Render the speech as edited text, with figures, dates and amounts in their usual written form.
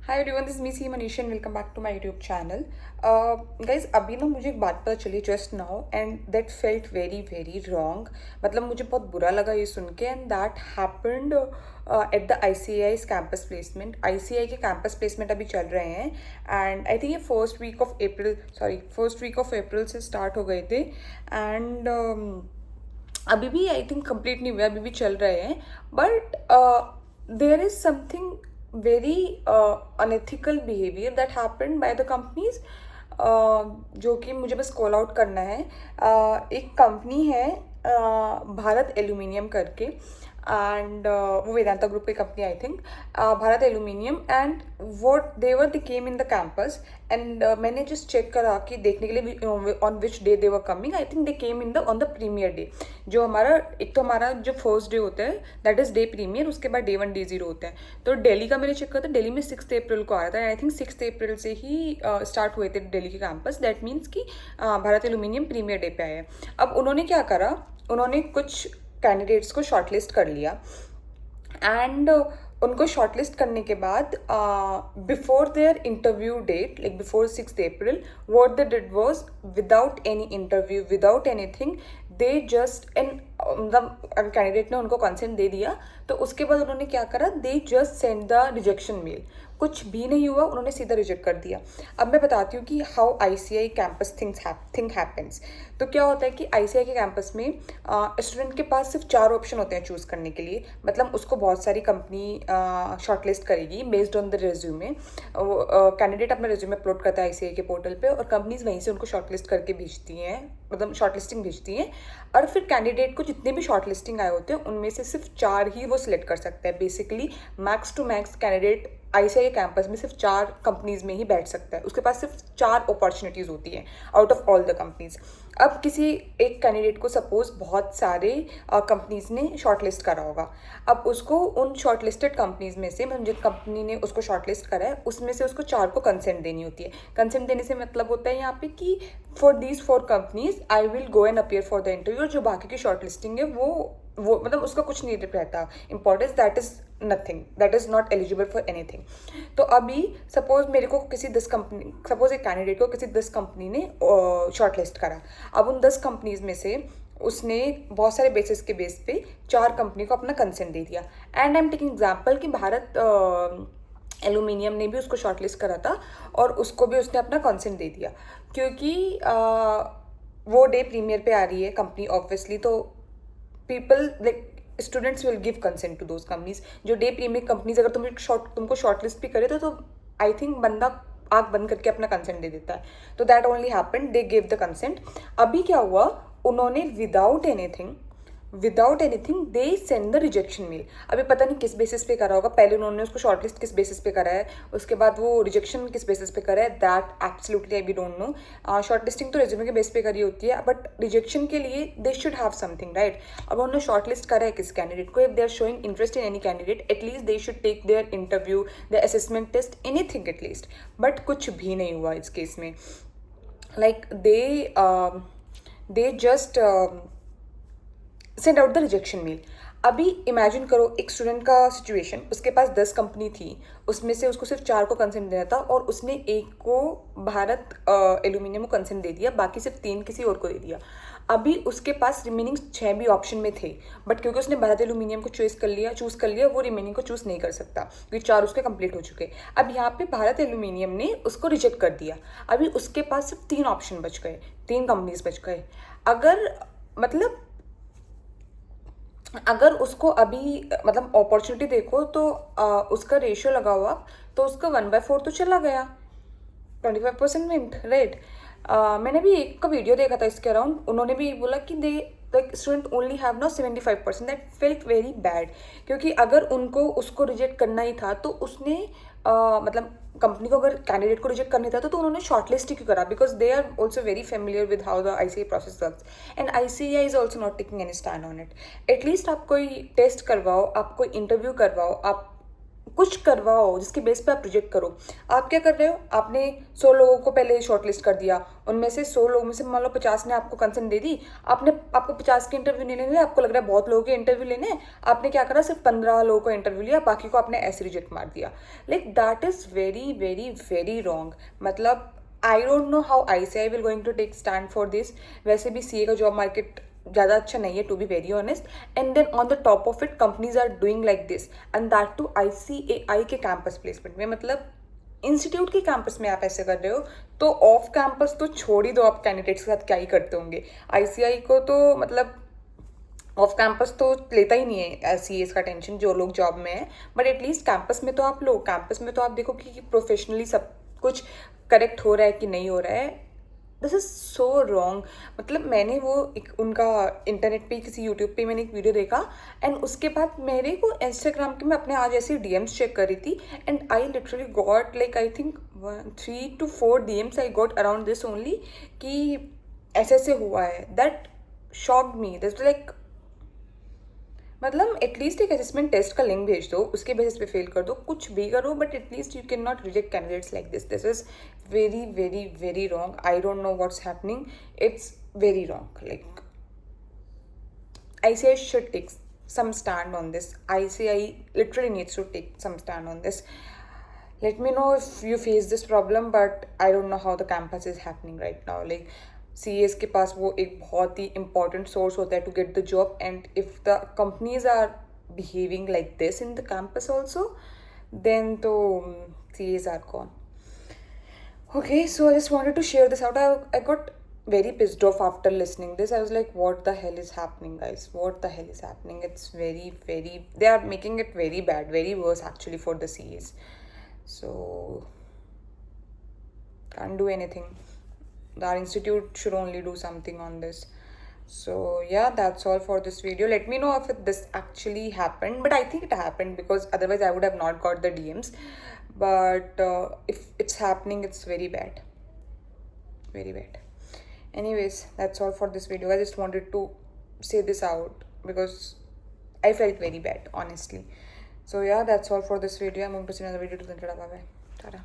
Hi everyone, this me Manish and welcome back to my YouTube channel. Guys, अभी ना मुझे एक बात पता चली just now and that felt very very wrong. मतलब मुझे बहुत बुरा लगा ये सुन के, and that happened at the ICAI campus placement. ICAI के कैंपस प्लेसमेंट अभी चल रहे हैं एंड आई थिंक ये फर्स्ट वीक ऑफ अप्रैल से स्टार्ट हो गए थे एंड अभी भी आई थिंक कंप्लीट नहीं हुए, अभी भी चल रहे हैं। But there is something very unethical behavior that happened by the companies, जो कि मुझे बस कॉल आउट करना है। एक कंपनी है भारत एल्यूमिनियम करके, एंड वो वेदांता ग्रुप की company I think, Bharat aluminium. And what they came in the campus and मैंने जस्ट चेक करा कि देखने के लिए on which day they were coming. I think they came in the on the premier day. जो हमारा एक तो हमारा जो फर्स्ट डे होता है दैट इज डे प्रीमियर, उसके बाद डे 1 डे 0 होता है। तो दिल्ली का मैंने चेक करा था, दिल्ली में 6 अप्रैल को आ रहा था एंड आई थिंक 6 अप्रैल से ही स्टार्ट हुए थे दिल्ली के कैंपस। दैट मीन्स कि भारत एल्यूमिनियम प्रीमियर डे पे आए हैं। अब उन्होंने क्या करा, उन्होंने कुछ कैंडिडेट्स को शॉर्टलिस्ट कर लिया एंड उनको शॉर्टलिस्ट करने के बाद before their interview date, like before 6 April, what they did was without any interview, without anything, they just and मतलब अगर कैंडिडेट ने उनको कंसेंट दे दिया तो उसके बाद उन्होंने क्या करा, they just send the rejection mail. कुछ भी नहीं हुआ, उन्होंने सीधा रिजेक्ट कर दिया। अब मैं बताती हूँ कि how ICAI campus thing happens. तो क्या होता है कि ICAI के कैंपस में स्टूडेंट के पास सिर्फ 4 ऑप्शन होते हैं चूज़ करने के लिए। मतलब उसको बहुत सारी कंपनी शॉर्टलिस्ट करेगी based on the resume. Candidate अपना रेज्यूमे अपलोड करता है ICAI के पोर्टल पे और कंपनीज वहीं से उनको शॉर्टलिस्ट करके भेजती हैं, मतलब शॉर्टलिस्टिंग भेजती हैं। और फिर कैंडिडेट को जितने भी शॉर्टलिस्टिंग आए होते हैं उनमें से सिर्फ 4 ही वो सिलेक्ट कर सकता है। Basically max to max candidate ICAI campus में सिर्फ 4 कंपनीज में ही बैठ सकता है। उसके पास सिर्फ 4 अपॉर्चुनिटीज़ होती हैं out of all the companies. अब किसी एक कैंडिडेट को सपोज बहुत सारे कंपनीज ने शॉर्टलिस्ट करा होगा। अब उसको उन शॉर्टलिस्टेड कंपनीज में से, मतलब जिस कंपनी ने उसको शॉर्टलिस्ट करा है उसमें से उसको 4 को कंसेंट देनी होती है। कंसेंट देने से मतलब होता है यहाँ पे कि for these 4 companies I will go and appear for the interview. जो बाकी की शॉर्टलिस्टिंग है वो मतलब उसका कुछ नहीं रहता importance, that is nothing, that is not eligible for anything. तो अभी सपोज मेरे को किसी 10 कंपनी, सपोज एक कैंडिडेट को किसी 10 कंपनी ने शॉर्टलिस्ट करा। अब उन 10 कंपनीज में से उसने बहुत सारे बेसिस के बेस पे 4 कंपनी को अपना कंसेंट दे दिया। And I am taking example कि भारत एल्यूमिनियम ने भी उसको शॉर्टलिस्ट करा था और उसको भी उसने अपना कंसेंट दे दिया, क्योंकि वो डे प्रीमियर पे आ रही है कंपनी ऑब्वियसली। तो people like students will give consent to those companies. जो डे प्रीमियर कंपनीज अगर तुमको शॉर्टलिस्ट भी करे तो आई थिंक बंदा आँख बंद करके अपना कंसेंट दे देता है। तो that only happened, they give the consent. अभी क्या हुआ, उन्होंने without anything they send the rejection mail. अभी पता नहीं किस बेसिस पे करा होगा, पहले उन्होंने उसको शॉर्टलिस्ट किस बेसिस पे करा है, उसके बाद वो रिजेक्शन किस बेसिस पे करा है, दैट एब्सोल्युटली आई भी डोंट नो। शॉर्टलिस्टिंग तो रेज्यूमे के बेस पे करी होती है, बट रिजेक्शन के लिए they should have something, right. अब उन्होंने शॉर्टलिस्ट करा है किस कैंडिडेट को, if they are showing interest in any candidate at least they should take their interview, their assessment test, anything at least. But कुछ भी नहीं हुआ इस केस में। Like they just send out the rejection mail. अभी इमेजिन करो एक स्टूडेंट का सिचुएशन, उसके पास 10 कंपनी थी, उसमें से उसको सिर्फ 4 को कंसेंट देना था और उसने एक को भारत एल्यूमिनियम को कंसेंट दे दिया, बाकी सिर्फ 3 किसी और को दे दिया। अभी उसके पास रिमेनिंग 6 भी ऑप्शन में थे, बट क्योंकि उसने भारत एल्यूमिनियम को चूज़ कर लिया, वो रिमेनिंग को चूज़ नहीं कर सकता क्योंकि 4 उसके कंप्लीट हो चुके। अब यहाँ पे भारत एल्यूमिनियम ने उसको रिजेक्ट कर दिया। अभी उसके पास सिर्फ 3 ऑप्शन बच गए, 3 कंपनीज बच गए। अगर उसको अभी मतलब अपॉर्चुनिटी देखो तो उसका रेशियो लगा हुआ तो उसका 1/4 तो चला गया, 25% मिनट, राइट। मैंने भी एक का वीडियो देखा था इसके अराउंड, उन्होंने भी बोला कि they like student only have now 75%। That felt very bad, क्योंकि अगर उनको उसको रिजेक्ट करना ही था तो उसने मतलब कंपनी को अगर कैंडिडेट को रिजेक्ट करना था तो उन्होंने शॉर्टलिस्ट ही क्यों करा, because they are also very familiar with how the ICAI process works and ICAI is also not taking any stand on it. At least आप कोई टेस्ट करवाओ, आप कोई इंटरव्यू करवाओ, आप कुछ करवाओ जिसके बेस पे आप रिजेक्ट करो। आप क्या कर रहे हो, आपने 100 लोगों को पहले शॉर्टलिस्ट कर दिया, उनमें से 100 लोगों में से मान लो 50 ने आपको कंसेंट दे दी, आपको 50 के इंटरव्यू नहीं लेने, आपको लग रहा है बहुत लोगों के इंटरव्यू लेने हैं, आपने क्या करा, सिर्फ 15 लोगों को इंटरव्यू लिया, बाकी को आपने ऐसे रिजेक्ट मार दिया। Like that is very very very wrong. मतलब I don't know how ICAI will going to take stand for this. वैसे भी CA का जॉब मार्केट ज़्यादा अच्छा नहीं है, to be very honest, and then on the top of it companies are doing like this, and that to ICAI के campus placement में। मतलब इंस्टीट्यूट के कैंपस में आप ऐसे कर रहे हो, तो ऑफ कैंपस तो छोड़ ही दो, आप कैंडिडेट्स के साथ क्या ही करते होंगे। ICAI को तो मतलब ऑफ कैंपस तो लेता ही नहीं है CAs का टेंशन, जो लोग जॉब में है, बट एटलीस्ट कैंपस में तो आप लो, कैंपस में तो आप देखो कि प्रोफेशनली सब कुछ करेक्ट हो रहा है कि नहीं हो रहा है। This is so wrong. मतलब मैंने वो एक उनका इंटरनेट पे किसी यूट्यूब पे मैंने एक वीडियो देखा, एंड उसके बाद मेरे को इंस्टाग्राम के मैं अपने आज ऐसे DMs चेक कर रही थी, and I literally got like I think 3 to 4 DMs I got around this only, कि ऐसे ऐसे हुआ है। That shocked me. This like, मतलब एटलीस्ट एक असेसमेंट टेस्ट का लिंक भेज दो, उसके बेसिस पे फेल कर दो, कुछ भी करो, but at least you can not reject candidates like this. This is very very very wrong. I don't know what's happening, it's very wrong. Like ICAI should take some stand on this. ICAI literally needs to take some stand on this. Let me know if you face this problem, but I don't know how the campus is happening right now. Like CAs के पास वो एक बहुत ही important source होता है to get the job, and if the companies are behaving like this in the campus also, then तो CAs are gone. Okay, so I just wanted to share this out. I got very pissed off after listening this. I was like, what the hell is happening, guys? What the hell is happening? It's very, very, they are making it very bad, very worse actually for the CAs. So, can't do anything. Our institute should only do something on this. So yeah, that's all for this video. Let me know if this actually happened, but I think it happened, because otherwise I would have not got the DMs. But if it's happening, it's very bad, very bad. Anyways, that's all for this video. I just wanted to say this out because I felt very bad, honestly. So yeah, that's all for this video. I'm going to see another video. Bye bye. Tada.